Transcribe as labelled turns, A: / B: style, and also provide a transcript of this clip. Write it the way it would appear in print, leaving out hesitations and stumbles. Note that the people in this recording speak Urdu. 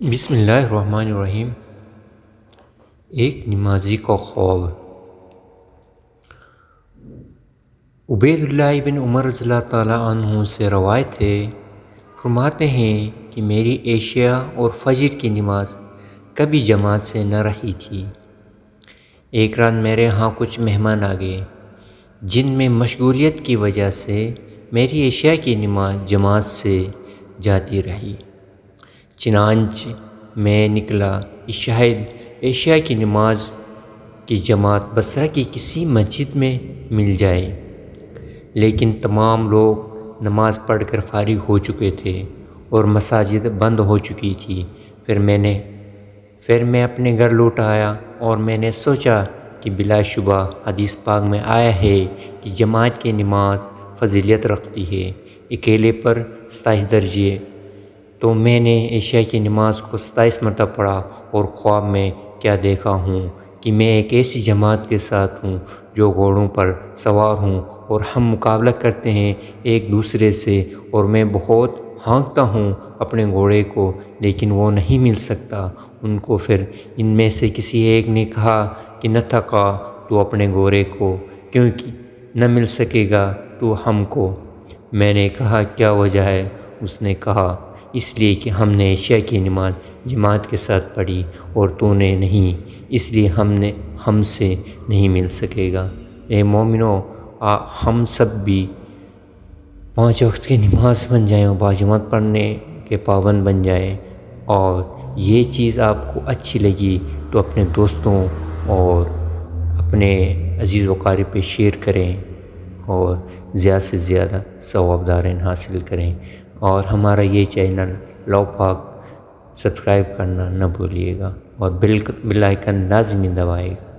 A: بسم اللہ الرحمن الرحیم۔ ایک نمازی کا خواب۔ عبید اللہ بن عمر رضی اللہ تعالیٰ عنہ سے روایت ہے، فرماتے ہیں کہ میری عشاء اور فجر کی نماز کبھی جماعت سے نہ رہی تھی۔ ایک رات میرے ہاں کچھ مہمان آ گئے جن میں مشغولیت کی وجہ سے میری عشاء کی نماز جماعت سے جاتی رہی۔ چنانچہ میں نکلا کہ شاید عشاء کی نماز کی جماعت بصرہ کی کسی مسجد میں مل جائے، لیکن تمام لوگ نماز پڑھ کر فارغ ہو چکے تھے اور مساجد بند ہو چکی تھی۔ پھر میں اپنے گھر لوٹ آیا اور میں نے سوچا کہ بلا شبہ حدیث پاک میں آیا ہے کہ جماعت کی نماز فضیلت رکھتی ہے، اکیلے پر 27 درجے۔ تو میں نے عشاء کی نماز کو 27 مرتبہ پڑھا اور خواب میں کیا دیکھا ہوں کہ میں ایک ایسی جماعت کے ساتھ ہوں جو گھوڑوں پر سوار ہوں اور ہم مقابلہ کرتے ہیں ایک دوسرے سے، اور میں بہت ہانکتا ہوں اپنے گھوڑے کو، لیکن وہ نہیں مل سکتا ان کو۔ پھر ان میں سے کسی ایک نے کہا کہ نہ تھکا تو اپنے گھوڑے کو کیونکہ نہ مل سکے گا تو ہم کو۔ میں نے کہا کیا وجہ ہے؟ اس نے کہا اس لیے کہ ہم نے عشاء کی نماز جماعت کے ساتھ پڑھی اور تو نے نہیں، اس لیے ہم سے نہیں مل سکے گا۔ اے مومنو، ہم سب بھی 5 وقت کی نماز بن جائیں اور باجماعت پڑھنے کے پابند بن جائیں، اور یہ چیز آپ کو اچھی لگی تو اپنے دوستوں اور اپنے عزیز و اقارب پہ شیئر کریں اور زیادہ سے زیادہ ثوابدارین حاصل کریں، اور ہمارا یہ چینل لو پاک سبسکرائب کرنا نہ بھولیے گا اور بیل آئیکن لازمی دبائے گا۔